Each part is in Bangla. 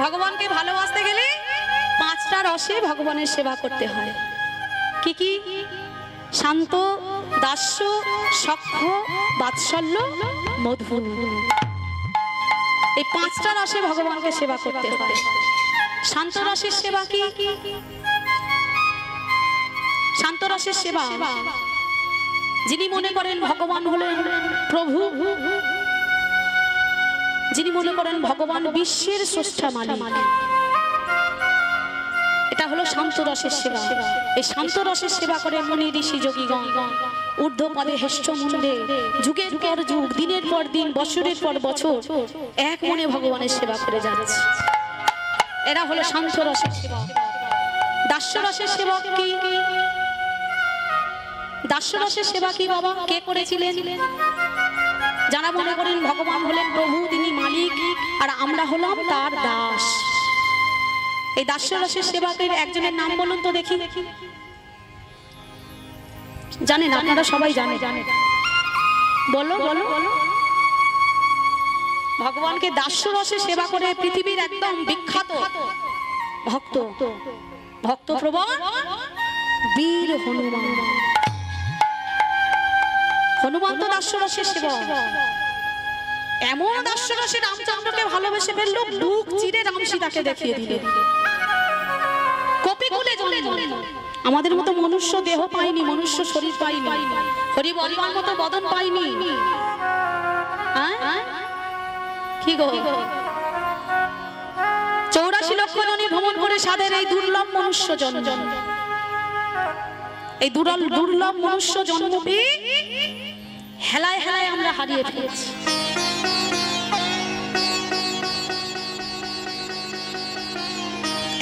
ভগবানকে ভালোবাসতে গেলে পাঁচটা রসে ভগবানের সেবা করতে হয়। কি কি? শান্ত, দাস্য, সখ্য, বাৎসল্য, মধু। এই পাঁচটা রসে ভগবানকে সেবা করতে হয়। শান্ত রসের সেবা কি? শান্ত রসের সেবা যিনি মনে করেন ভগবান হলেন প্রভু, যিনি মনে করেন ভগবান বিশ্বের স্রষ্টা মালিক, এটা হলো শান্ত রসের সেবা। এই শান্ত রসের সেবা করে মুনি ঋষি যোগীগণ ঊর্ধ্ব পদে হেষ্ট মুন্ডে যুগের পর যুগ, দিনের পর দিন, বছরের পর বছর এক মনে ভগবানের সেবা করে যাচ্ছে। এরা হলো শান্ত রসের সেবা। দাস্য রসের সেবা কি? দাস্য রসের সেবা কি বাবা? কে করেছিলেন? যারা মনে করেন ভগবান হলেন প্রভু, তিনি মালিক, আর আমরা হলাম তার দাস। এই দাস্য রসের সেবাকের একজনের নাম বলুন তো দেখি। জানেন? আপনারা সবাই জানেন? বলো বলো। ভগবানকে দাস্য রসে সেবা করে পৃথিবীর একদম বিখ্যাত ভক্ত, ভক্তপ্রবণ বীর হনুমান। হনুমান তো দাস্য রসের সেবা। এমন দাস্য রসে রামচন্দ্রকে ভালোবেসে ফেলল, বুক চিরে রাম সীতাকে দেখিয়ে দিল। কপিকুলে জন্ম, আমাদের মতো মনুষ্য দেহ পাইনি, মনুষ্য শরীর পাইনি, হরি বলবার মতো বদন পাইনি। কি গো? 84 লক্ষ জনে ভ্রমণ করে সাদের এই দুর্লভ মনুষ্য জন্ম, এই দুর্লভ মনুষ্য জন্ম পেয়ে হেলায় হেলায় আমরা হারিয়ে ফেলেছি।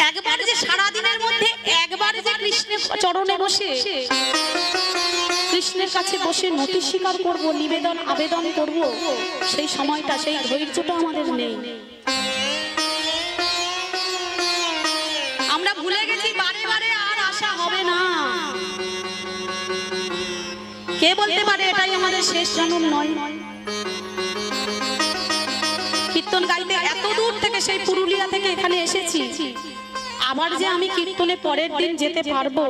একবার যে সারা দিনের মধ্যে একবার যে কৃষ্ণের চরণে বসে কৃষ্ণের কাছে বসে নতি স্বীকার করব, নিবেদন আবেদন করব, সেই সময়টা, সেই ধৈর্যটা আমাদের নেই। আমরা ভুলে গেছি বারে বারে আর আশা হবে না। কে বলতে পারে এটাই আমাদের শেষ জন্ম নয়? কীর্তন গাইতে এত দূর থেকে, সেই পুরুলিয়া থেকে এখানে এসেছি, আবার যে আমি কীর্তনে পরের দিন যেতে পারবো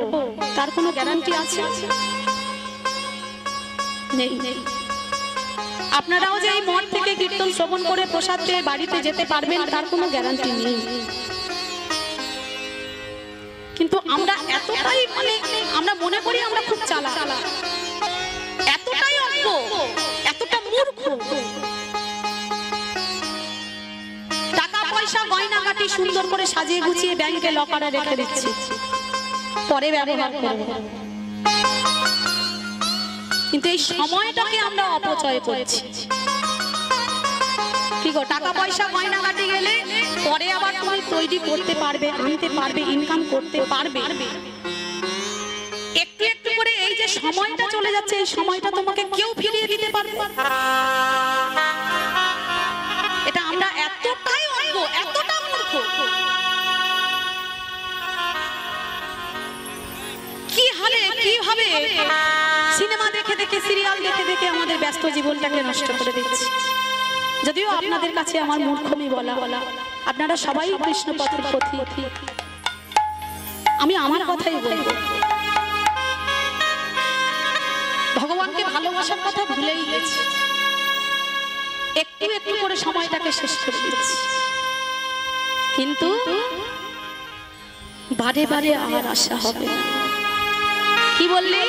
তার কোনো গ্যারান্টি আছে? নেই। আপনারাও যে এই মঠ থেকে কীর্তন শ্রবণ করে প্রসাদ পেয়ে বাড়িতে যেতে পারবেন তার কোনো গ্যারান্টি নেই। কিন্তু আমরা এতটাই আমরা মনে করি আমরা খুব চালাক, এতটাই অজ্ঞ, এতটা মূর্খ। টাকা পয়সা গয়নাগাটি সুন্দর করে সাজিয়ে গুছিয়ে ব্যাংকে লকারে রেখে দিচ্ছি, পরে ব্যবহার করব। কিন্তু এই সময়টাকে আমরা অপচয় করছি। কি গো? টাকা পয়সা গয়নাগাটি গেলে পরে আবার তুমি তৈরি করতে পারবে, আনতে পারবে, ইনকাম করতে পারবে। একটু একটু করে এই যে সময়টা চলে যাচ্ছে, এই সময়টা তোমাকে কেউ ফিরিয়ে দিতে পারবে? এটা আমরা এতটাই অজ্ঞ, এতটা মূর্খ। কি হালে, কিভাবে সিনেমা দেখে দেখে, সিরিয়াল দেখে দেখে আমাদের ব্যস্ত জীবনটাকে নষ্ট করে দিচ্ছি। যদিও আপনাদের কাছে আমার মূর্খমি বলা, আপনারা সবাই কৃষ্ণ পথের পথিক, আমি আমার কথাই বলবো। ভগবানকে ভালোবাসার কথা ভুলেই গেছি, একটু একটু করে সময়টাকে শেষ করে দিচ্ছি। কিন্তু বারে বারে আর আশা হবে না। কি বললে?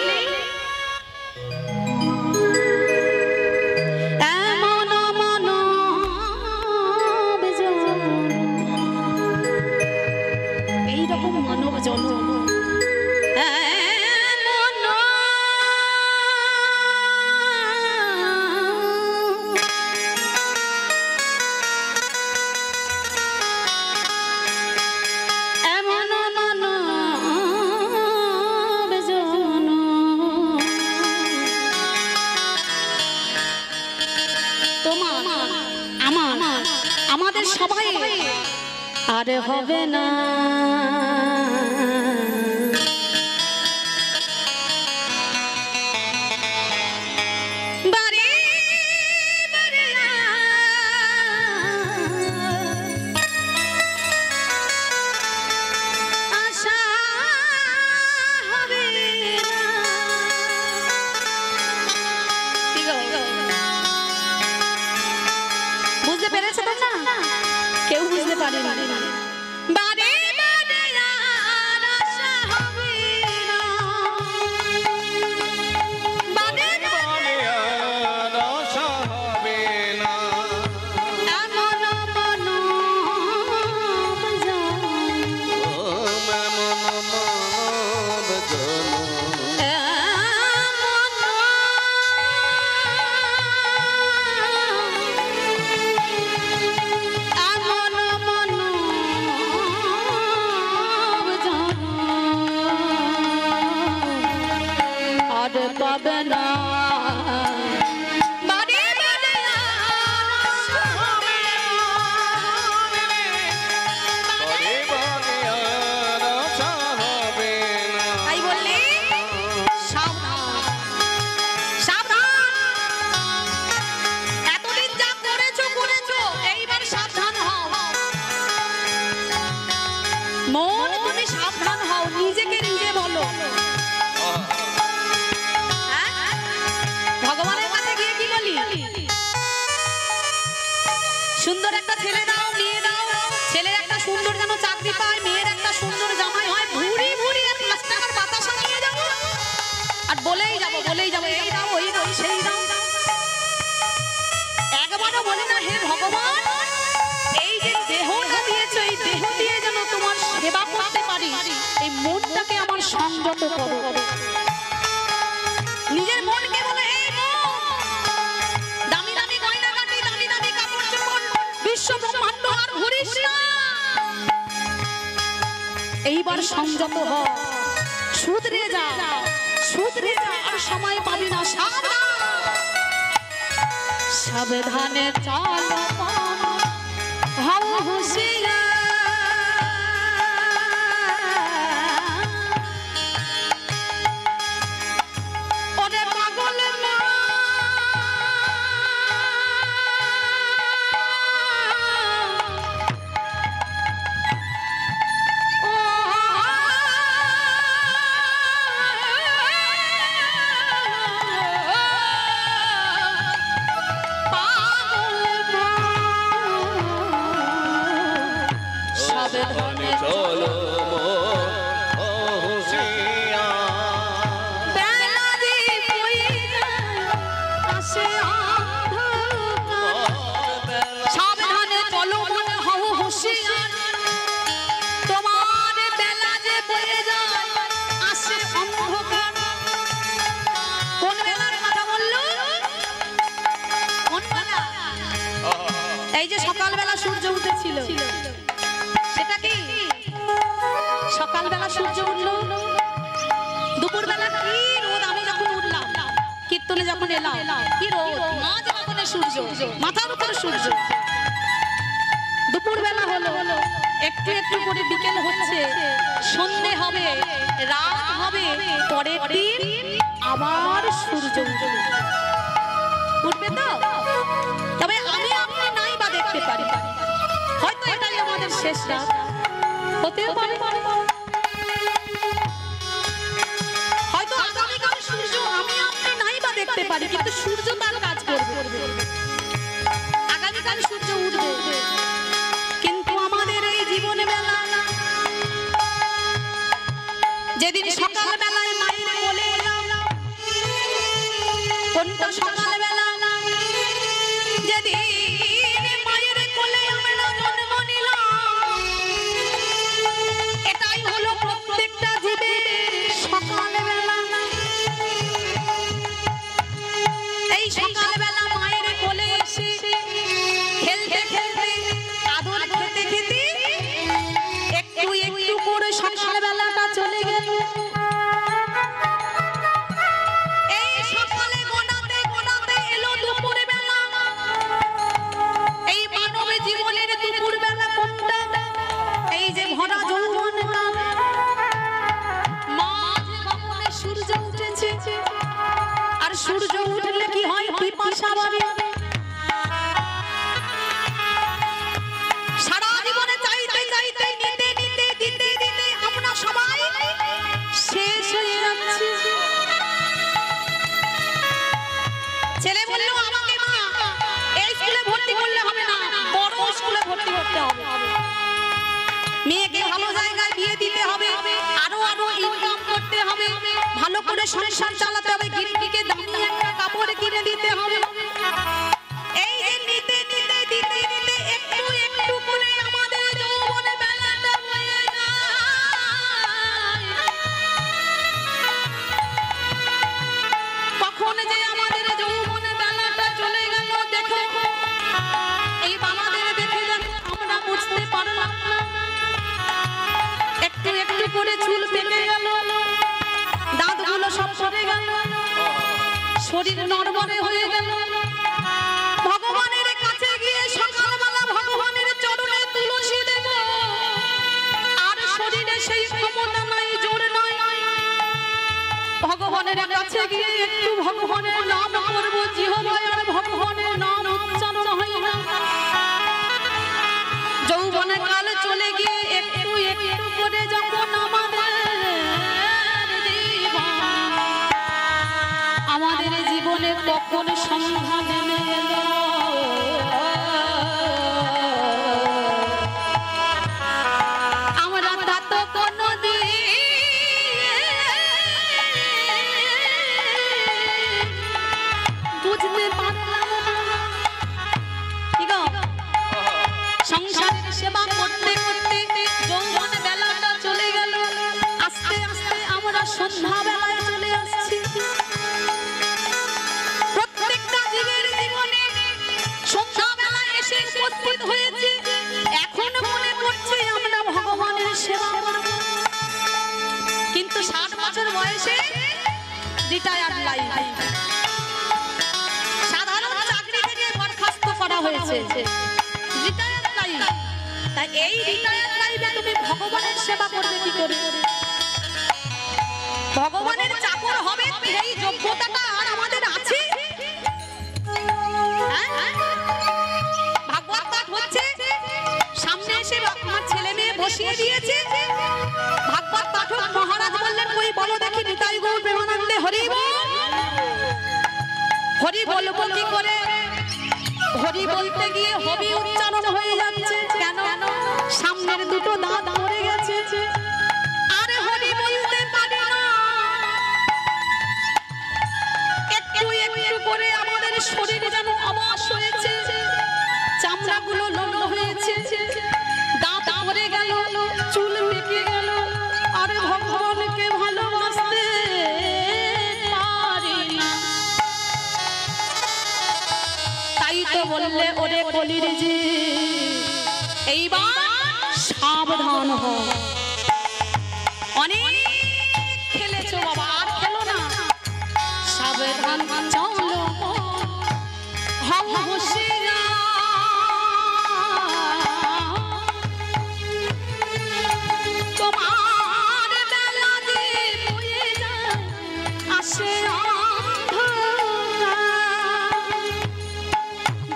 এইরকম মানব জন্ম আমাদের সবাই আর হবে না। যাবে না সুন্দর একটা ছেলে দাও নিয়ে দাও ছেলের একটা সুন্দর যেন চাকরি পায় মেয়ের একটা সুন্দর জামাই হয় ভুড়ি ভুড়ি 5 টাকার বাতাসা নিয়ে যাব আর বলেই যাব এই দাও ওই সেই দাও একবারও বলে না হে ভগবান এই যে দেহটা দিয়েছো এই দেহ দিয়ে যেন তোমার সেবা করতে পারি এই মনটাকে আমার সংযত করো নিজের মনকে বলে এই দামি দামি গয়না গাটি দামি দামি কাপড় চোপড় বিশ্ব ব্রহ্মাণ্ড আর ঘুরিস না এইবার সংযত হ শুধরে যা আর সময় পাবি না সাবধানে চল হও হুঁশিয়ার এই যে সকালবেলা সূর্য উঠেছিল সেটা কি সকালবেলা সূর্য উঠলো দুপুরবেলা কি রোদ আমি যখন উঠলাম কীর্তনে যখন এলাম কি রোদ মাঝ গগনে সূর্য মাথার উপরে সূর্য দুপুরবেলা হলো একটু একটু করে বিকেল হচ্ছে সন্ধে হবে রাত হবে পরের দিন আবার সূর্য উঠবে তো তবে আমি আপনি নাই বা দেখতে পারি হয়তো এটাই আমাদের শেষ রাত হতে পারে হয়তো আগামীকাল সূর্য আমি আপনি নাই বা দেখতে পারি কিন্তু সূর্য তার কাজ করবে আগামীকাল সূর্য উঠবে কিন্তু আমাদের এই জীবনে বেলা যেদিন সকালবেলায় মায়ের কোলে এলাম কোনটা সকালবেলা যেদিন মায়ের কোলে আমরা জন্ম নিলাম এটাই হলো প্রত্যেকটা জীবের সকালবেলা এই সকালবেলা মায়ের কোলে এসে খেলতে খেলতে আদর খেতে খেতে একটু একটু করে সকালবেলাটা চলে গেল এই সকালে গোনাতে গোনাতে এলো দুপুর বেলা এই মানব জীবনের দুপুর বেলা কোনটা এই যে ভরা যৌবন মাঝে গগনে সূর্য উঠেছে আর সূর্য উঠলে কি হয় পিপাসা বাড়ে সারা জীবনে চাইতে চাইতে নিতে নিতে দিতে দিতে আমরা সবাই শেষ হয়ে যাচ্ছি ছেলে বলল আমাকে মা এই স্কুলে ভর্তি করলে হবে না বড় স্কুলে ভর্তি করতে হবে মেয়েকে ভালো জায়গায় বিয়ে দিতে হবে আরো আরো ইনকাম করতে হবে ভালো করে সংসার চালাতে হবে গিন্নিকে দামি একটা কাপড় কিনে দিতে হবে এই যে নিতে নিতে দিতে দিতে একটু একটু করে আমাদের যৌবনে বেলাটা বয়ে যায় কখন যে আমাদের যৌবনে বেলাটা চলে গেল দেখো এই বাবাদের দেখে দেখো আমরা বুঝতে পারলাম না একটু একটু করে চুল পেকে গেল দাঁতগুলো সব সরে গেল শরীর নড়বড়ে হয়ে গেল। ভগবানের কাছে গিয়ে সকালবেলা ভগবানের চরণে তুলসী দেব, আর শরীরে সেই ক্ষমতা নাই, জোর নাই। ভগবানের কাছে গিয়ে একটু ভগবানের নাম করব, জিহ্বায় আর ভগবানের নাম উচ্চারণ হয় না। যৌবনে কাল চলে গিয়ে একটু একটু করে যখন আমাদের জীবনে কখন সন্ধ্যা নেমে গেল, আমরা তা তো কোনদিন বুঝতে পারলাম না। কি গো, সংসারের সেবা করতে করতে যৌবন বেলাটা চলে গেল, আস্তে আস্তে আমরা সন্ধ্যা বেলায় চলে আসছি। প্রত্যেকটা জীবের জীবনে সন্ধ্যা বেলায় এসে উপস্থিত হয়েছে। এখন মনে করছে আমরা ভগবানের সেবা করব, কিন্তু 60 বছর বয়সে রিটায়ার্ড লাইফ, সাধারণ চাকরি থেকে বরখাস্ত করা হয়েছে, রিটায়ার্ড লাইফ। তাই এই রিটায়ার্ড লাইফে তুমি ভগবানের সেবা করবে কি করে? ভগবানের চাকর হবে এই যোগ্যতাটা আর আমাদের আছে? ভাগবত পাঠ হচ্ছে, সামনে এসে আমার ছেলে মেয়ে বসিয়ে দিয়েছে। ভাগবত পাঠক মহারাজ বললেন, কই বলো দেখি নিতাই গৌর প্রেমানন্দে হরি বল। হরি বলবো কি করে? হরি বলতে গিয়ে হবি উচ্চারণ হয়ে যাচ্ছে। কেন? সামনের দুটো দাঁত পড়ে গেছে, আরে হরি বলতে পারি না। একটু একটু করে আমাদের শরীর যেন অবশ হয়েছে, চামড়াগুলো লন্ড হয়েছে, দাঁত পড়ে গেল, চুল পেকে গেল, আরে ভগবানকে ভালোবাসতে পারি না। তাই তো বললে ওরে কলির জি, এইবার সাবধান হও। অনেক খেলেছো বাবা, আর খেলো না, সাবধান চলো হও হুঁশিয়ার। তোমার বেলা যে বয়ে যায় আসে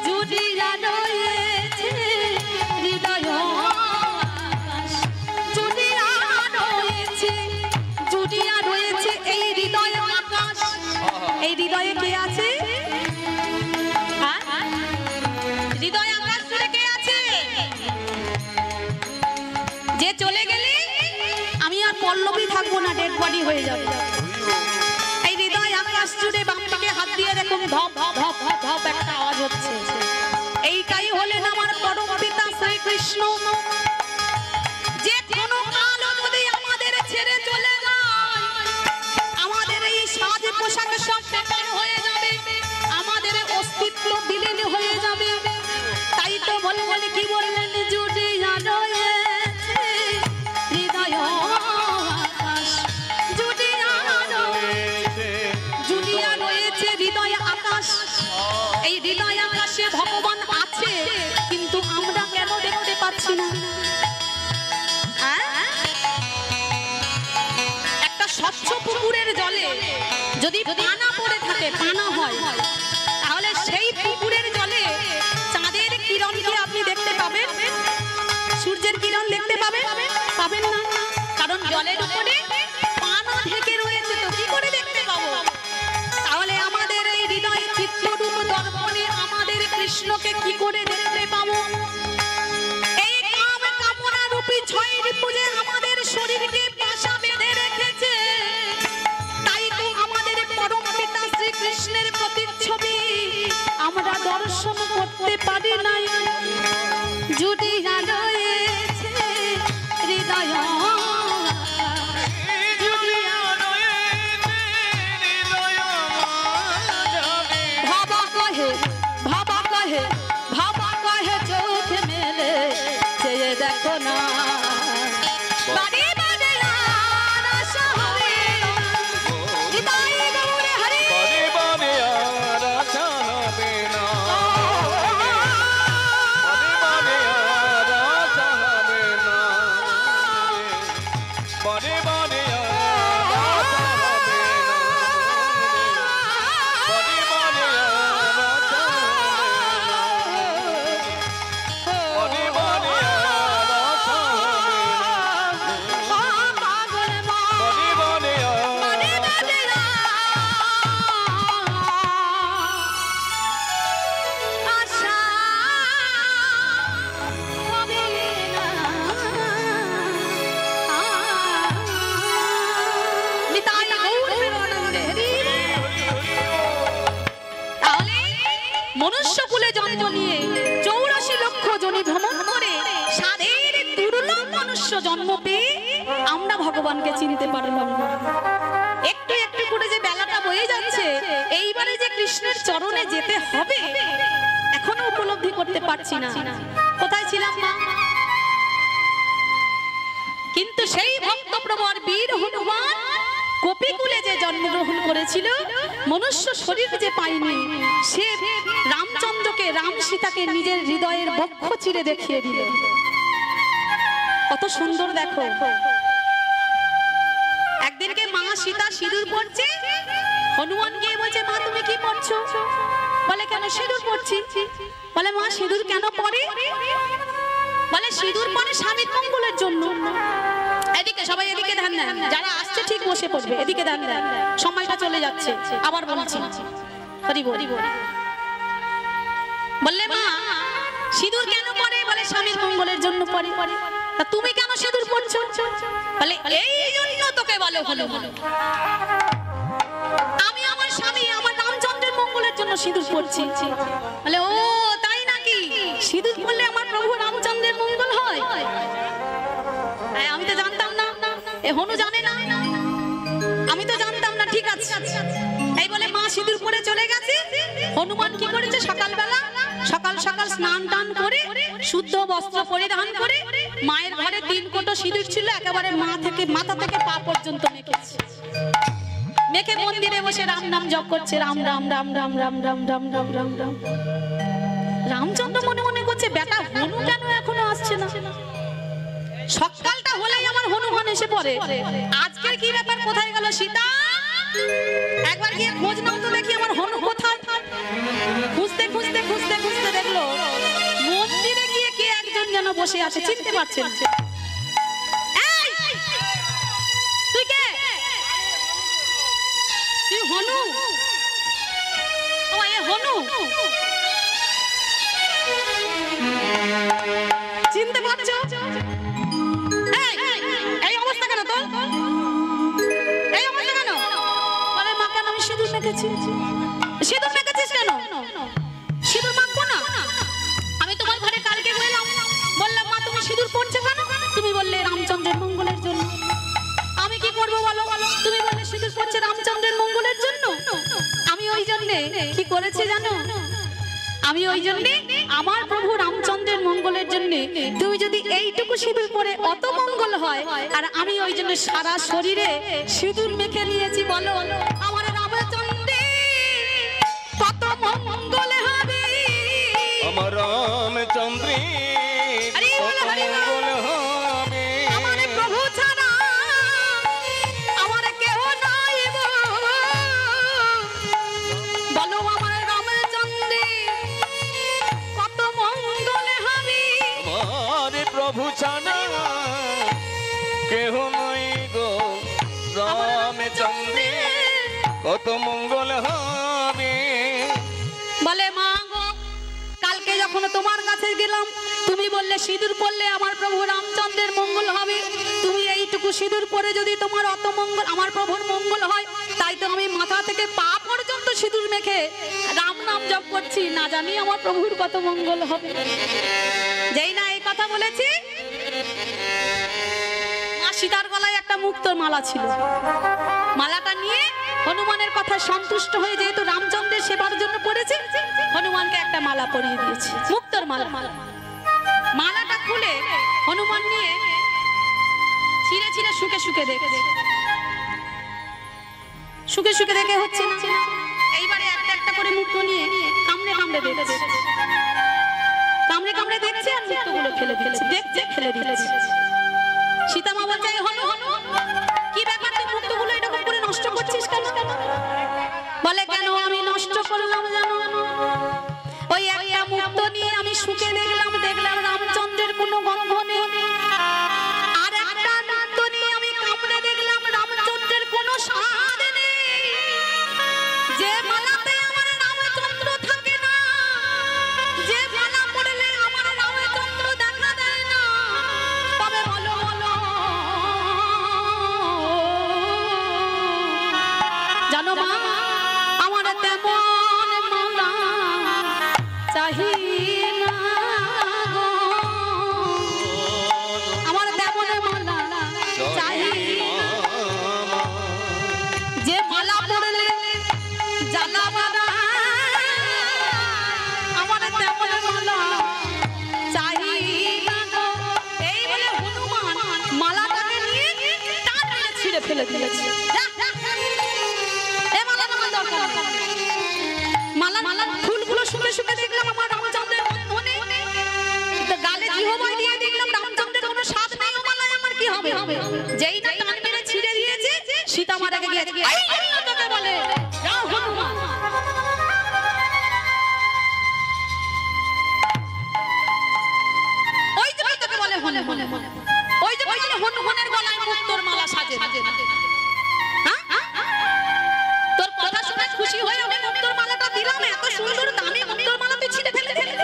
জুড়িয়া রয়েছে হৃদয় আকাশ, জুড়িয়া রয়েছে, জুড়িয়া রয়েছে এই হৃদয় আকাশ। এই হৃদয়ে কে আছে? হৃদয় আকাশ জুড়ে কে আছে? যে চলে গেলে আমি আর পল্লবী থাকবো না, ডেড বডি হয়ে যাবে। এই হৃদয় আকাশ জুড়ে বাম দিকে হাত দিয়ে দেখুন, ধপ ধপ ধপ ধপ ধপ একটা আওয়াজ হচ্ছে। এইটাই হলেন আমার পরম পিতা শ্রীকৃষ্ণ। যে কোনো কালও যদি আমাদের ছেড়ে চলে যায়, আমাদের এই সাজ পোশাক সব বেকার হয়ে যাবে, আমাদের অস্তিত্ব বিলীন হয়ে যাবে। তাই তো বললেন, কি বললেন? জুড়িয়া রয়েছে হৃদয় আকাশ, জুড়িয়া রয়েছে, জুড়িয়া রয়েছে হৃদয় আকাশ। এই হৃদয় আকাশে ভগবান আছে, কিন্তু আমরা কেন দেখতে পাচ্ছি না? একটা স্বচ্ছ পুকুরের জলে যদি পানা পড়ে থাকে, পানা হয়, তাহলে সেই পুকুরের জলে চাঁদের কিরণ কি আপনি দেখতে পাবেন? সূর্যের কিরণ দেখতে পাবেন? পাবেন না, কারণ জলের উপরে পানা ঢেকে রয়েছে, তো কি করে দেখতে পাবো? তাহলে আমাদের এই হৃদয়ে চিত্তরূপ দর্পণে আমাদের কৃষ্ণকে কি করে দেখতে পাবো? এই কাম কামনা রূপী ছয় রিপুজে আমাদের শরীরকে পাশা বেঁধে রেখেছে। তাই তো আমাদের পরম পিতা শ্রীকৃষ্ণের প্রতিচ্ছবি আমরা দর্শন করতে পারি নাই। জুড়িয়া রয়েছে হৃদয়, ভাবা কহে, ভাবা কহে, ভাবা কহে, চোখ মেলে চেয়ে দেখো না। বাড়ি বাড়ি আর শহরে হৃদয় গৌরে হরি, বাড়ি বাড়ি মনুষ্যকুলে জন্ম নিয়ে 84 লক্ষ জনি ভ্রমণ করে সাধের দুর্লভ মনুষ্য জন্ম পেয়ে আমরা ভগবানকে চিনতে পারলাম না। একটু একটু করে যে বেলাটা বয়ে যাচ্ছে, এইবারে যে কৃষ্ণের চরণে যেতে হবে এখনো উপলব্ধি করতে পারছি না। কোথায় ছিলাম মা? কিন্তু সেই ভক্তপ্রবর বীর হনুমান কপিকুলে যে জন্মগ্রহণ করেছিল, মনুষ্য শরীর যে পায়নি, সে রামচন্দ্রকে রাম সীতাকে নিজের হৃদয়ের বক্ষ চিরে দেখিয়ে দিল। কত সুন্দর দেখো। একদিনকে মা সীতা সিঁদুর পড়ছে, হনুমান গিয়ে বলছে মা তুমি কি পড়ছো? বলে কেন সিঁদুর পড়ছি। বলে মা সিঁদুর কেন পড়ে? বলে সিঁদুর পরে স্বামীর মঙ্গলের জন্য। এদিকে সবাই এদিকে ধ্যান দেন, যারা আসছে ঠিক বসে পড়বে, এদিকে ধ্যান দেন, সময়টা চলে যাচ্ছে। আবার বলছি হরি বল। বললে মা সিঁদুর কেন পরে? বলে স্বামীর মঙ্গলের জন্য পরে। তা তুমি কেন সিঁদুর পড়ছো? বলে এই জন্য তোকে বলো হনুমান, আমি আমার স্বামী আমার রামচন্দ্রের মঙ্গলের জন্য সিঁদুর পড়ছি। বলে ও তাই নাকি? সিঁদুর পড়লে আমার প্রভু রামচন্দ্রের মঙ্গল হয়? আমি তো জানতাম না। এ হনু জানে না, আমি তো জানতাম না। ঠিক আছে, এই বলে মা সিঁদুর পরে চলে গেছে। হনুমান কি করেছে? সকালবেলা সকাল সকাল স্নান টান করে শুদ্ধ বস্ত্র পরিধান করে মায়ের ঘরে 3 কোটো সিঁদুর ছিল, একেবারে মাথা থেকে পা পর্যন্ত মেখেছে। মেখে মন্দিরে বসে রাম নাম জপ করছে, রাম রাম রাম রাম রাম রাম রাম রাম রাম রাম। রামচন্দ্র মনে মনে করছে বেটা হনু কেন এখনো আসছে না? সকালটা হলেই আমার হনুমান এসে পড়ে। আজকের কি ব্যাপার? কোথায় গেল সীতা? একবার গিয়ে খোঁজ নাও তো দেখি আমার হনু কোথায়। খুঁজতে খুঁজতে খুঁজতে খুঁজতে দেখলো মন্দিরে গিয়ে কে একজন যেন বসে আছে, চিনতে পারছেন? তুই কে? তুই হনু? ও এ হনু, চিনতে পারছো? এই অবস্থা কেন তোর? এই অবস্থা কেন? বলে মা কেন আমি সিঁদুর মেখেছি। সিঁদুর মেখেছিস কেন? সিঁদুর মাখবো না? আমি তোমার ঘরে কালকে গেলাম, বললাম মা তুমি সিঁদুর পড়ছো কেন? তুমি বললে রামচন্দ্রের মঙ্গলের জন্য। আমি কি করবো বলো? তুমি বললে সিঁদুর পড়ছে রামচন্দ্রের মঙ্গলের জন্য। আমি ওই জন্যে কি করেছি জানো? আমি ওই জন্যে আমার প্রভু রামচন্দ্রের মঙ্গলের জন্য তুমি যদি এইটুকু সিঁদুর পরে অত মঙ্গল হয়, আর আমি ওই জন্য সারা শরীরে সিঁদুর মেখে নিয়েছি। বলো আমার রামচন্দ্রে কত মঙ্গল হবে, আমার রামচন্দ্রে কত মঙ্গল হবে। আমার প্রভু ছাড়া আমার কেউ নাই। বলো আমার রামচন্দ্রে কত মঙ্গল হবে। আমার প্রভু ছাড়া কেহ নাই গো, রামচন্দ্রে কত মঙ্গল হবে। বলে মা গো কালকে যখন তোমার কাছে গেলাম তুমি বললে সিঁদুর পরলে আমার প্রভু রামচন্দ্রের মঙ্গল হবে। তুমি এইটুকু সিঁদুর পরে যদি তোমার অত মঙ্গল আমার প্রভুর মঙ্গল হয়, তাই তো আমি মাথা থেকে পা পর্যন্ত সিঁদুর মেখে রাম নাম জপ করছি, না জানি আমার প্রভুর কত মঙ্গল হবে। যেই না এই কথা বলেছি, মা সীতার গলায় একটা মুক্তোর মালা ছিল। মালাটা নিয়ে হনুমানের কথা সন্তুষ্ট হয়ে যেহেতু রামচন্দ্রের সেবার জন্য পড়েছে, হনুমানকে একটা মালা পরিয়ে দিয়েছে, মুক্তোর মালা। মালাটা খুলে হনুমান নিয়ে ছিঁড়ে ছিঁড়ে শুকে শুকে দেখেছে। শুকে শুকে দেখে হচ্ছে না, এইবারে একটা একটা করে মুক্তো নিয়ে কামড়ে কামড়ে দেখেছে। কামড়ে কামড়ে দেখছে আর মুক্তোগুলো ফেলে দিচ্ছে, দেখছে ফেলে দিচ্ছে। সীতামা বলছে হনু কি ব্যাপার, তুই মুক্তোগুলো এরকম করে নষ্ট করছিস কেন? বলে কেন আমি নষ্ট করলাম জানো? ওই একটা মুক্তো নিয়ে আমি শুকে দেখলাম রামচন্দ্রের কোনো গন্ধ নেই। আর একটা মুক্তো নিয়ে আমি কামড়ে দেখলাম রামচন্দ্রের কোনো স্বাদ নেই। যে মালাতে আমার রামচন্দ্র থাকে না, যে মালা পড়লে আমার রামচন্দ্র দেখা দেয় না, তবে বলো জানো মা আমার তেমন ফেলে দিয়েছে। এ মালা আমার দরকার নেই। মালা ফুলগুলো শুনে শুনে দেখলাম আমার রামচন্দ্রের মনে গালে জিহবাই দিয়ে দেখলাম রামচন্দ্রের কোনো স্বাদ নেই। ও মালায় আমার কি হবে? যেই না টান মেরে ছিঁড়ে দিয়েছে সীতা মারা গিয়েছে। এই জন্য তোকে বলে যাও হনুমান। ওই জন্য তোকে বলে হনুমান। ওই যে বলে হনুমানের গলায় মুক্তোর মালা সাজে। তোর কথা শুনে খুশি হয়ে আমি মুক্তোর মালাটা দিলাম। এত সুন্দর দামি মুক্তোর মালা তুই ছিঁড়ে ফেলে দিলি।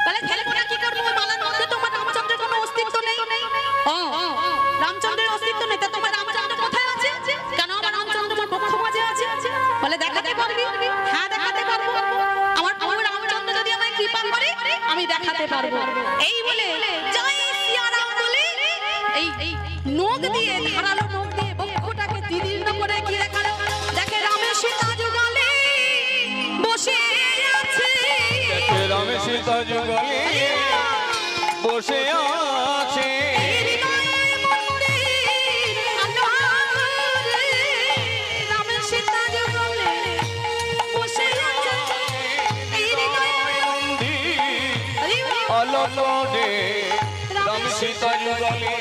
তাহলে ফেলবো না কি করবো? ওই মালার মধ্যে তোমার রামচন্দ্রের কোনো অস্তিত্ব নেই। রামচন্দ্রের অস্তিত্ব নেই, তা তোমার রামচন্দ্র কোথায় আছে? কেন আমার রামচন্দ্র আমার পক্ষ মাঝে আছে? বলে দেখাতে পারবি? হ্যাঁ দেখাতে পারবো। আমার রামচন্দ্র যদি আমায় কৃপা করে আমি দেখাতে পারবো। এই বলে জয় সিয়ারাম বলে এই নখ দিয়ে ধারালো নখ দিয়ে বক্ষটাকে তীর্ণ করে কি দেখালো? দেখে রামের সীতা যুগলে বসে আছে। দেখে রামে সীতা যুগলে বসে আছে। রামের সীতা যুগলে বসে আছে। আলোটে রাম সীতা যুগলে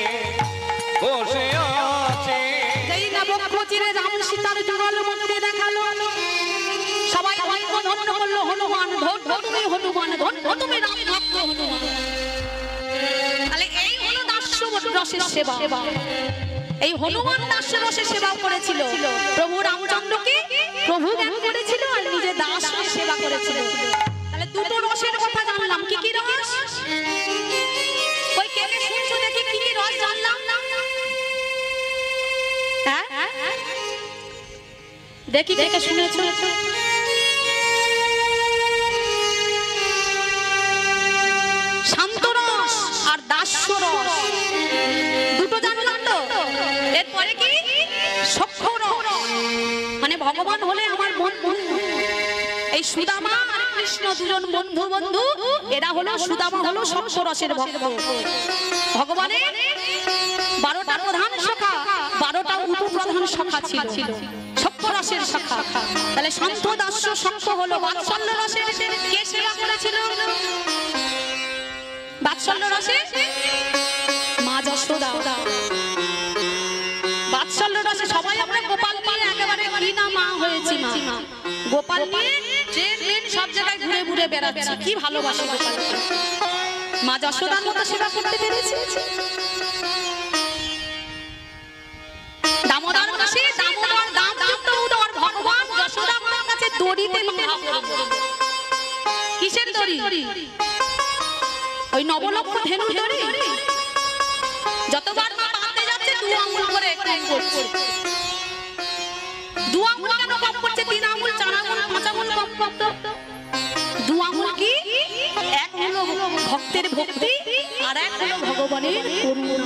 বসে আছে। যেই না বক্ষ চিরে রাম সীতার যুগল মন্দিরে দেখালো, সবাই ধন্য করলো হনুমান। ধন্য তুমি হনুমান, ধন্য তুমি রাম ভক্ত হনুমান। তাহলে এই হলো দাস্য রসের সেবা। এই হনুমান দাস্য রসের সেবা করেছিল। প্রভু রামচন্দ্রকে প্রভু জ্ঞান করেছিল আর নিজে দাস হয়ে সেবা করেছিল। তাহলে দুটো রসের কথা জানলাম। কি কি রস? ওই কে কে শুনছো দেখি কি কি রস জানলাম? হ্যাঁ দেখি কে কে শুনেছো? শান্ত রস আর দাস্য রস দুটো জানলাম তো। এরপরে কি? সখ্য রস, মানে ভগবান হলে আমার বন্ধু। এই সুদামা আর কৃষ্ণ দুজন বন্ধু বন্ধু। এরা হলো সুদামা হলো সখ্য রসের ভক্ত। ভগবানের 12টা প্রধান শাখা, 12টা উপপ্রধান শাখা ছিল সখ্য রসের শাখা। তাহলে শান্ত দাস্য সখ্য হলো বাৎসল্য রসের। কে সেবা করেছিল বাৎসল্য রসে? মা যশোদা। বাৎসল্য রসে সবাই আমরা গোপাল নিয়ে একেবারে ঘৃণা মা হয়েছি। মা গোপাল নিয়ে ট্রেন সব জায়গায় ঘুরে ঘুরে বেড়াচ্ছি। কি ভালোবাসি গোপালকে। মা যশোদার মতো সেবা করতে পেরেছি। দামোদর মাসে দামোদর দামযুক্ত উদর ভগবান যশোদা মার কাছে দড়িতে বাঁধা। কিসের দড়ি? ওই নবলক্ষ ধেনুর দড়ি। যতবার মা বাঁধতে যাচ্ছে 2 আঙ্গুল করে কম করছে। 2 আঙ্গুল কেন কম করছে? 3 আঙ্গুল, 4 আঙ্গুল, 5 আঙ্গুল কম করতে। 2 আঙ্গুল কি? এক হলো ভক্তের ভক্তি আর এক হলো ভগবানের করুণা।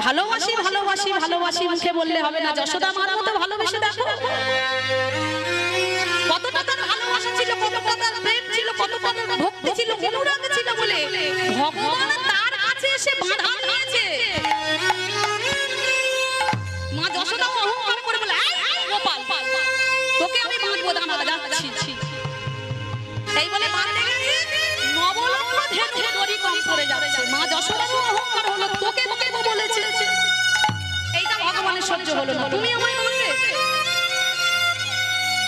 ভালোবাসি ভালোবাসি ভালোবাসি মুখে বললে হবে না। যশোদা মার মতো ভালোবেসে দেখো। কতটা তার ভালোবাসা ছিল, কতটা তার প্রেম ছিল, কতটা তার ভক্তি ছিল, অনুরাগ ছিল বলে ভগবান তার কাছে এসে বাধা দিয়েছে। মা যশোদা অহংকার করে বলে গোপাল তোকে আমি বাঁধবো, দাঁড়া যাচ্ছি। এই বলে বাঁধতে গেছে, নবলক্ষ ধেনু দড়ি কম পড়ে যাচ্ছে। মা যশোদা অহংকার হলো, তোকে বাঁধবো বলেছে। এইটা ভগবানের সহ্য হলো না। তুমি আমায় বলবে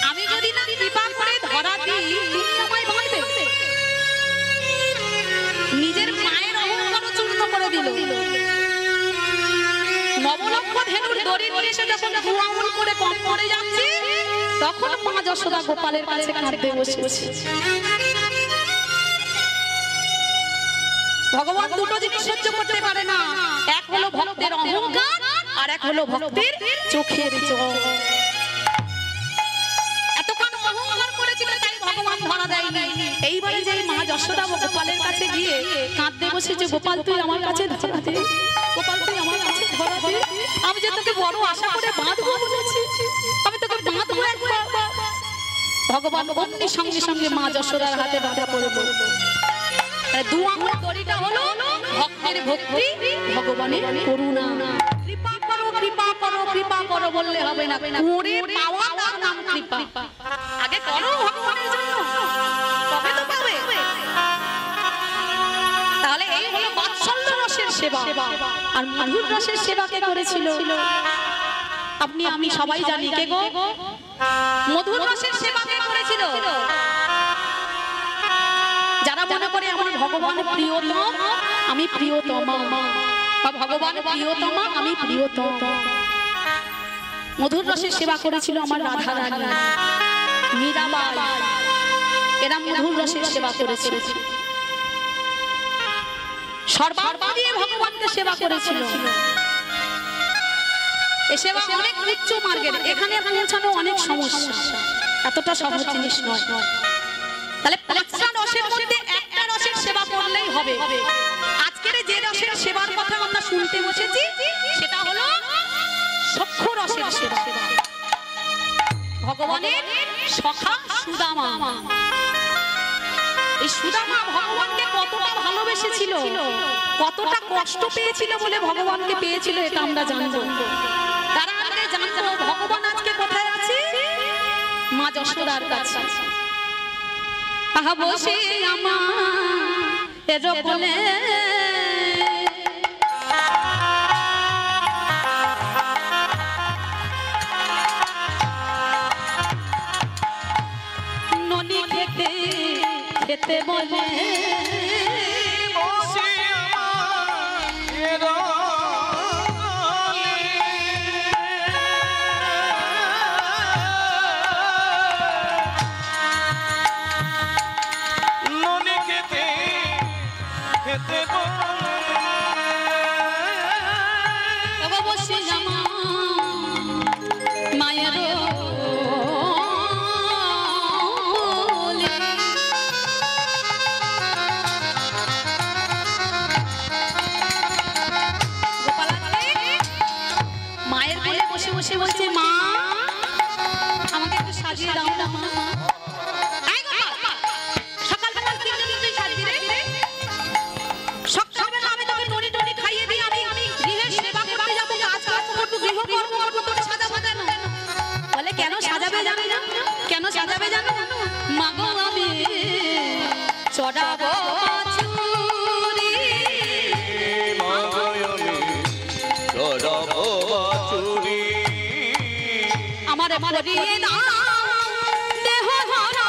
আমি যদি না কৃপা করে ধরা দিই তুমি আমায় বাঁধবে? নিজের মায়ের অহংকার চূর্ণ করে দিল। নবলক্ষ ধেনুর দড়ি এসে যখন 2 আঙ্গুল করে কম পড়ে যাচ্ছে তখন মা যশোদা গোপালের কাছে কাঁদতে বসেছে। ভগবান দুটো জিনিস সহ্য করতে পারে না। এক হলো ভক্তের অহংকার আর এক হলো ভক্তের চোখের জল। এতক্ষণ অহংকার করেছিল তাই ভগবান ধরা দেয়নি। এইবারে যে মা যশোদা গোপালের কাছে গিয়ে কাঁদতে বসেছে, গোপাল তুই আমার কাছে ধরা দে, গোপাল তুই আমার কাছে ধরা দে। আমি যে তোকে বড় আশা করে বাঁধবো বলেছি, আমি তোকে বাঁধবো একবার। ভগবান অমনি সঙ্গে সঙ্গে মা যশোদার হাতে বাঁধা পড়ে বলল 2 আঙ্গুল দড়িটা হলো ভক্তের ভক্তি, ভগবানের করুণা। কৃপা করো, কৃপা করো, কৃপা করো বললে হবে না, করে পাওয়া তার নাম কৃপা। আগে করো ভগবানের জন্য, তবে তো পাবে। তাহলে এই হলো বাৎসল্য রসের সেবা। আর মধুর রসের সেবা কে করেছিল? আপনি আমি সবাই জানি। কে গো? মধুর রসের সেবা কে করেছিল? যারা মনে করে আমার ভগবান প্রিয়তম, আমি প্রিয়তমা, বা ভগবান প্রিয়তমা, আমি প্রিয়তম। মধুর রসের সেবা করেছিল আমার রাধা রানী, মীরাবাই। এরা মধুর রসের সেবা করেছিল। সর্বাঙ্গ দিয়ে ভগবানকে সেবা করেছিল। এ সেবা অনেক উচ্চ মার্গের, এখানে পৌঁছানো অনেক সমস্যা, এতটা সহজ জিনিস নয়। তাহলে পাঁচটা রসের মধ্যে একটা রসের সেবা করলেই হবে। আজকের যে রসের সেবার কথা আমরা শুনতে বসেছি সেটা হলো সখ্য রসের সেবা। ভগবানের সখা সুদামা। এই সুদামা ভগবানকে কতটা ভালোবেসেছিল, কতটা কষ্ট পেয়েছিল বলে ভগবানকে পেয়েছিল, এটা আমরা জানবো। তারা আগে জানতো ভগবান আজকে কোথায় আছে? মা যশোদার কাছে। আহা বসে আমার কোলে, ননি খেতে খেতে বলে বলছে, মা আমাকে একটু সাজিয়ে দাও না মা। সকালবেলা কি জন্য তুই সাজিয়ে রে? সকালবেলা আমি তোকে টনি টনি খাইয়ে দিই, আমি গৃহের সেবা করতে যাবো, কাজ করবো, গৃহকর্ম করবো, তোকে সাজাবো কেন? বলে কেন সাজাবে জানো না? কেন সাজাবে জানো? মা গো আমি চড়াবো চুরি, আমার ভরিয়ে দাও দেহ ধরা,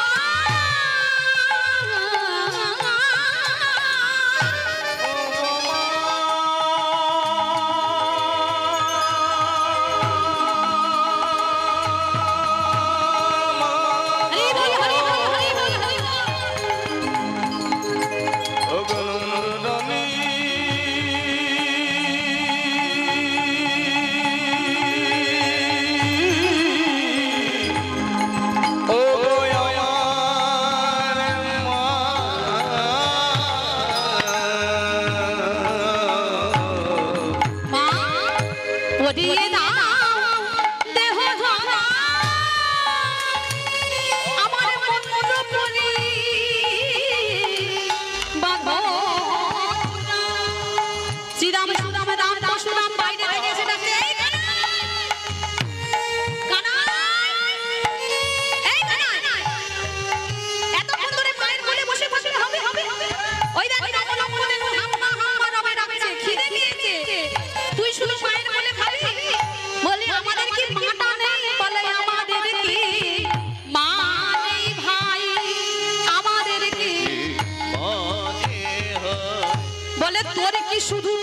শুধু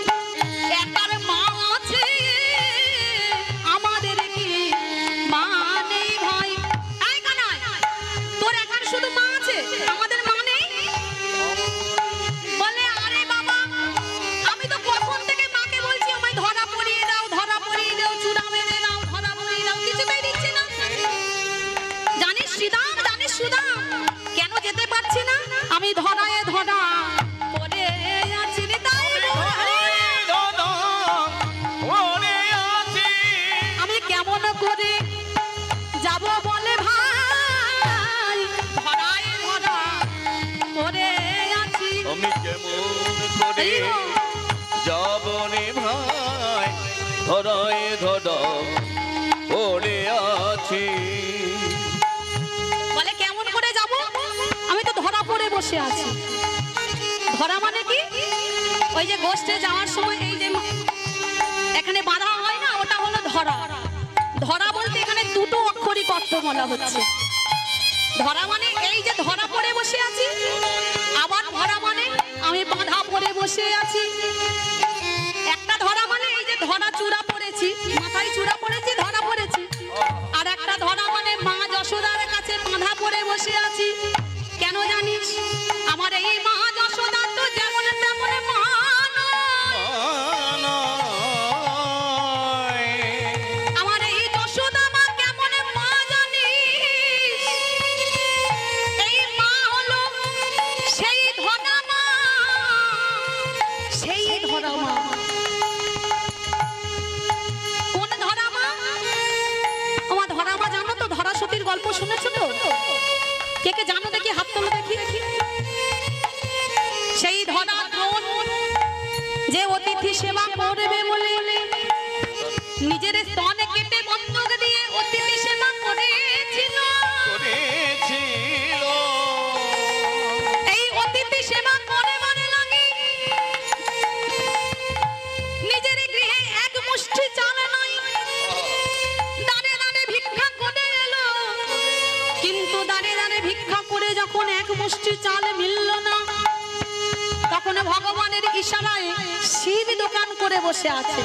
একার মা আছে, আমাদের কি মা নেই ভাই? তোর একার শুধু মা আছে, আমাদের মা নেই? বলে আরে বাবা, আমি তো কখন থেকে মাকে বলছি আমায় ধরা পড়িয়ে দাও, ধরা পড়িয়ে দাও, চূড়া মেরে দাও, ধরা পড়িয়ে দাও, কিছুতেই দিচ্ছে না। জানিস শ্রীদাম, জানিস সুদাম, কেন যেতে পারছি না? আমি ধরায় ধরা পড়ে আছি রে, তাই আমি কেমন করে যাব বলে ভাই, ধরায় ধরা পড়ে আছি। আমি কেমন করে ধরায় ধরা পড়ে আছি। বলে কেমন করে যাব? আমি তো ধরা পড়ে বসে আছি। ধরা মানে কি? ওই যে গোষ্ঠে যাওয়ার সময় এই যে এখানে বাঁধা হয় না, ওটা হলো ধরা। ধরা বলতে এখানে দুটো অক্ষরই অর্থ বলা হচ্ছে। ধরা মানে এই যে ধরা পড়ে বসে আছি, আবার ধরা মানে আমি বাঁধা পড়ে বসে আছি। একটা ধরা মানে এই যে ধরা চূড়া পড়েছি, মাথায় চূড়া পড়েছি, ধরা পড়েছি। আর একটা ধরা মানে মা যশোদার কাছে বাঁধা পড়ে বসে আছি। কেন জানিস? আমার এই মা যশোদা তো যেমন তেমন মা নয়। আমার এই যশোদা মা কেমন মা জানিস? এই মা হলো সেই ধরা মা, সেই ধরা মা। কোন ধরা মা? আমার ধরা মা জানো তো? ধরা সতীর গল্প শুনেছো তো? কে কে জানো দেখি? হাত তোলো দেখি। সেই ধরা দ্রোণ যে অতিথি সেবা করবে বলে নিজের স্তনে কেটে বন্ধক দিয়ে অতিথি সেবা করেছিল। এই অতিথি সেবা করে মানে লাগে নিজের গৃহে এক মুষ্টি চাল নাই, দাঁড়ে দাঁড়ে ভিক্ষা করে এলো। কিন্তু দাঁড়ে দাঁড়ে ভিক্ষা করে যখন এক মুষ্টি চাল মিলল না, তখন ভগবানের ইশারায় শিব দোকান করে বসে আছে।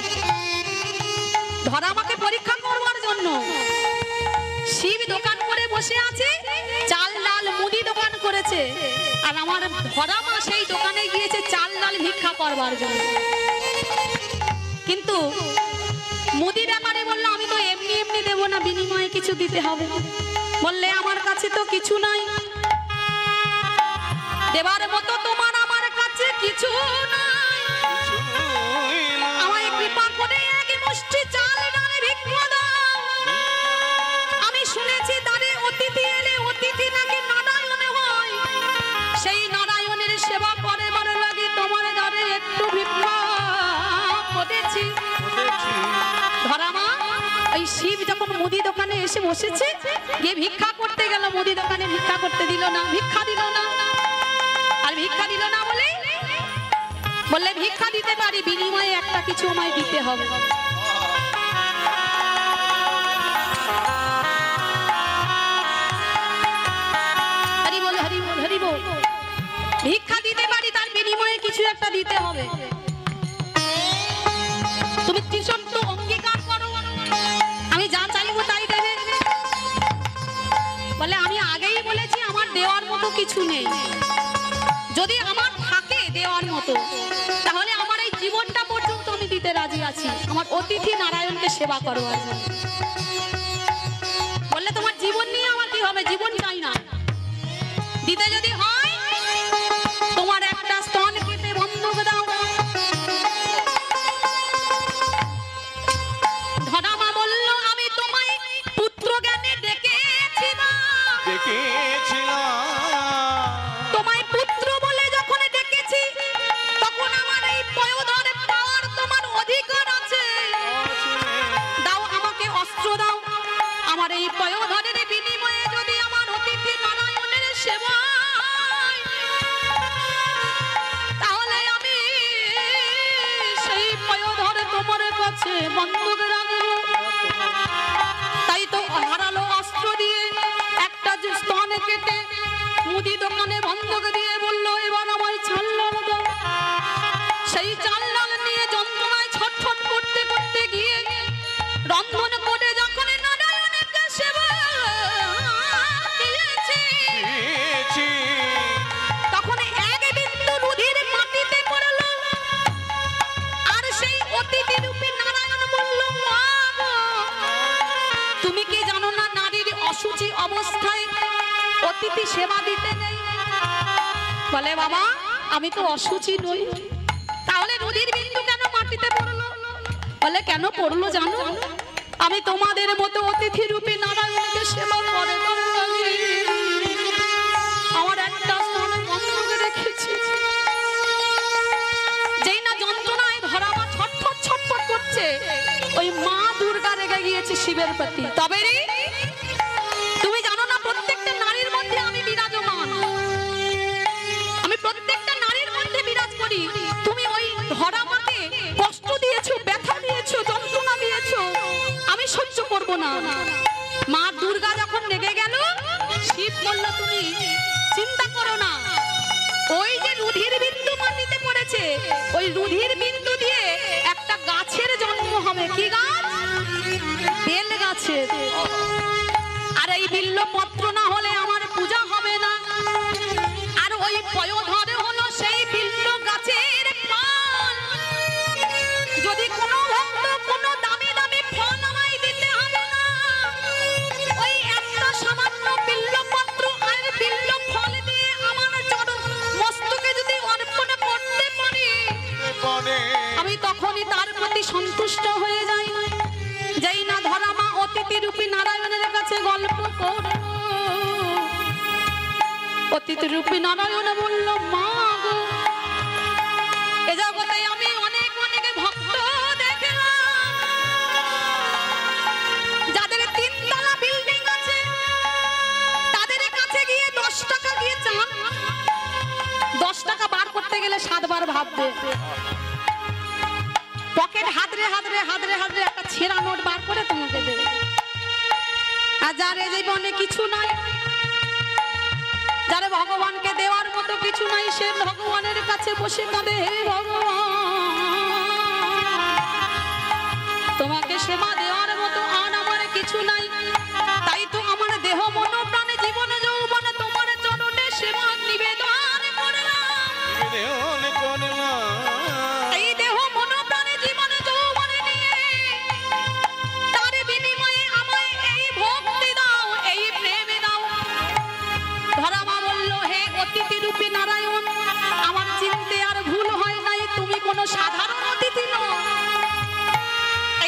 ধরা আমাকে পরীক্ষা করবার জন্য শিব দোকান করে বসে আছে, চাল ডাল মুদি দোকান করেছে। আর আমার ধরা মা সেই দোকানে গিয়েছে চাল ডাল ভিক্ষা করবার জন্য। কিন্তু মুদি ব্যাপারে বললো আমি তো এমনি এমনি দেবো না, বিনিময়ে কিছু দিতে হবে। বললে আমার কাছে তো কিছু নাই, দেবার মতো তোমার আমার কাছে কিছু নাই। আমায় কৃপা করে এক মুষ্টি চাল ডালে ভিক্ষা দাও। আমি শুনেছি তারে অতিথি এলে অতিথি নাকি নারায়ণ হয়। সেই নারায়ণের সেবা করে বড় লাগে তোমার দ্বারে একটু ভিক্ষা করেছি। ধরা মা ওই শিব যখন মুদি দোকানে এসে বসেছে, গিয়ে ভিক্ষা করতে গেল। মুদি দোকানে ভিক্ষা করতে দিল না, ভিক্ষা দিল না। আর ভিক্ষা দিল না বললে ভিক্ষা দিতে পারি, বিনিময়ে একটা কিছু আমায় দিতে হবে। হরি বল, হরি বল, হরি বল। ভিক্ষা দিতে পারি, তার বিনিময়ে কিছু একটা দিতে হবে। তুমি ত্রিশন্ত অঙ্গীকার করো, আমি যা চাইবো তাই দেবে। বলে আমি আগেই বলেছি আমার দেওয়ার মতো কিছু নেই। যদি আমার থাকে দেওয়ার মতো, তাহলে আমার এই জীবনটা পর্যন্ত আমি দিতে রাজি আছি আমার অতিথি নারায়ণকে সেবা করবার জন্য। বললে তোমার জীবন নিয়ে আমার কি হবে? জীবন চাই না। দিতে যদি হয় তোমার একটা স্তন কেটে বন্ধক দাও। ধরা মা বলল আমি তোমায় পুত্র জ্ঞানে ডেকেছিলাম। তোমায় পুত্র বলে যখন ডেকেছি, তখন আমার এই পয়োধর পাওয়ার তোমার অধিকার আছে। দাও আমাকে অস্ত্র দাও। আমার এই পয়োধরের বিনিময়ে যদি আমার অতিথি নারায়ণের সেবা, তাহলে আমি সেই পয়োধর তোমার কাছে বন্ধক রাখবো। তাই তো হারালো অস্ত্র দিয়ে একটা স্তনে কেটে মুদি দোকানে বন্ধক দিয়ে বললো এবার আমায় চাল ডাল দাও। সেই চাল ডাল নিয়ে যন্ত্রণায় ছটফট করতে করতে গিয়ে রন্ধন করে যখন নারায়ণকে সেবা দিয়েছি, তখন এক বিন্দু রুধির মাটিতে পড়লো। আর সেই অতিথি রূপী নারায়ণ বলল তুমি কি জানো না নারীর অসুচি অবস্থায় অতিথি সেবা দিতে নেই? বলে বাবা আমি তো অসুচি নই, তাহলে রুধির বিন্দু কেন মাটিতে পড়লো? বলে কেন পড়লো জানো? আমি তোমাদের মতো অতিথি রূপী নারায়ণকে সেবা করে আমার একটা স্থানে বন্ধক রেখেছি। যেই না যন্ত্রণায় ধরা আমার ছটফট ছটফট করছে, ওই শিবের প্রতি। তবে রে তুমি জানো না প্রত্যেকটা নারীর মধ্যে আমি বিরাজমান, আমি প্রত্যেকটা নারীর মধ্যে বিরাজ করি। তুমি ওই ধরা মাকে কষ্ট দিয়েছো, ব্যথা দিয়েছো, যন্ত্রণা দিয়েছো, আমি সহ্য করব না। মা দুর্গা যখন রেগে গেল, শিব বলল তুমি চিন্তা করো না, ওই যে রুধির বিন্দু মাটিতে পড়েছে, ওই রুধির বিন্দু দিয়ে একটা গাছের জন্ম হবে। কি গাছ? বেল গাছের। আর এই বিল্ল পত্র না হলে আমার পূজা হবে না। আর ওই পয়োধর হলো সেই বিল্ল গাছের ফল। যদি কোনো ভক্ত কোনো দামি দামি ফল আমায় দিতে হবে না, ওই একটা সামান্য বিল্ল পত্র আর বিল্ল ফল দিয়ে আমার চরণ মস্তকে যদি অর্পণ করতে পারি, আমি তখনই তার প্রতি সন্তুষ্ট হয়ে যাই। যেই না ধরা মা অতিথি রূপী নারায়ণের কাছে গল্প করল, অতিথি রূপী নারায়ণ বলল, মা গো, এ জগতে আমি অনেক অনেক ভক্ত দেখলাম, যাদের 3 তলা বিল্ডিং আছে, তাদের কাছে গিয়ে 10 টাকা দিয়ে চান, 10 টাকা বার করতে গেলে 7 বার ভাববে। পকেট হাতরে হাতরে হাতরে হাতরে একটা ছেঁড়া নোট বার করে তোমাকে দেবে। আর যার এই জীবনে কিছু নাই, যার ভগবানকে দেওয়ার মতো কিছু নাই, সে ভগবানের কাছে বসে কাঁদে, হে ভগবান, তোমাকে সেবা দেওয়ার মতো আর আমার কিছু নাই। তাই তো আমার দেহ মন প্রাণে জীবন যৌবন তোমার চরণে সেবা নিবেদন করলাম। এই দেহ মন প্রাণে জীবন যৌবন নিয়ে তার বিনিময়ে আমায় এই ভক্তি দাও, এই প্রেম দাও। ধরা মা বলল, হে অতিথি রূপী নারায়ণ, আমার চিনতে আর ভুল হয় নাই, তুমি কোনো সাধারণ অতিথি নও।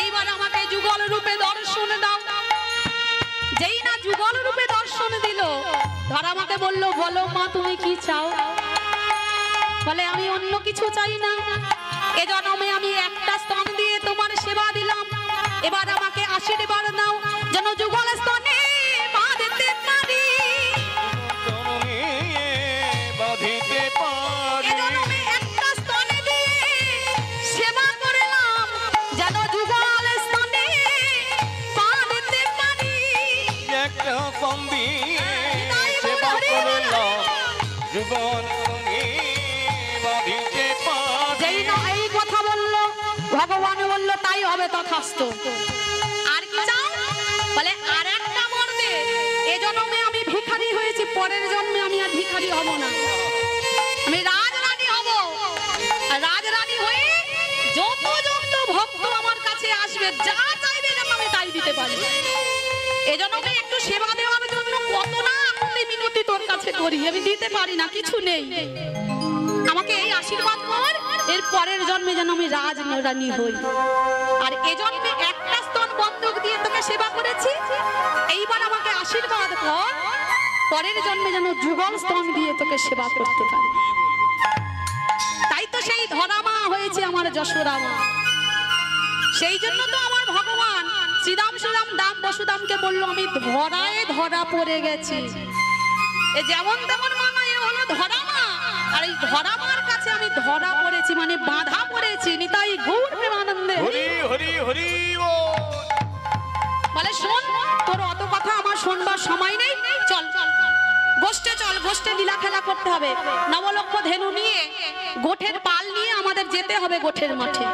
এইবার আমাকে যুগল রূপে দর্শন দাও। যেই না যুগল রূপে দর্শন দিল, ধরা মাকে বলল, বলো মা তুমি কি চাও? বলে, আমি অন্য কিছু চাই না, এ জন্মে আমি একটা স্তন দিয়ে তোমার সেবা দিলাম, এবার আমাকে আশীর্বাদ দাও যেন যুগল স্তনে বাঁধতে পারি। এ জন্মে একটা স্তনে দিয়ে সেবা করলাম, যেন যুগল স্তনে বাঁধতে পারি। একটা স্তন দিয়ে সেবা করলাম, যুগল স্তনে বাঁধিতে পারি। যেই না এই কথা বলল, ভগবান বলল, তাই হবে তথাস্তু। আর কি চাও? বলে, আর একটা বর দে। এ জন্মে আমি ভিখারি হয়েছি, পরের জন্মে আমি আর ভিখারি হব না, আমি রাজরানী হব। আর রাজরানী হয়ে যত যত ভক্ত আমার কাছে আসবে, যা চাইবে যেন আমি তাই দিতে পারি। এ জন্মে একটু সেবা দেওয়ার জন্য কত না আকুতি মিনতি তোর কাছে করি, আমি দিতে পারি না, কিছু নেই, আমাকে এই আশীর্বাদ কর, এর পরের জন্মে যেন আমি রাজরানী হই। আর এ জন্মে একটা স্তন বন্ধক দিয়ে তোকে সেবা করেছি, এইবার আমাকে আশীর্বাদ কর, পরের জন্মে যেন যুগল স্তন দিয়ে তোকে সেবা করতে পারি। তাই তো সেই ধরা মা হয়েছে আমার যশোদা মা। সেই জন্য তো আমার ভগবান শ্রীরাম শ্রীরাম দাম বসুদামকে বললো, আমি ধরায় ধরা পড়ে গেছি। এ যেমন তেমন মামা, এ হলো ধরা মা। আর এই ধরা মার কাছে আমি ধরা পড়েছি, মানে বাধা পড়েছি। নিতাই গৌর প্রেমানন্দে হরি হরি হরি বল। বলে, শোন, তোর অত কথা আমার শুনবার সময় নেই, চল গোষ্ঠে চল, গোষ্ঠে লীলা খেলা করতে হবে। নবলক্ষ ধেনু নিয়ে, গোঠের পাল নিয়ে আমাদের যেতে হবে গোঠের মাঠে।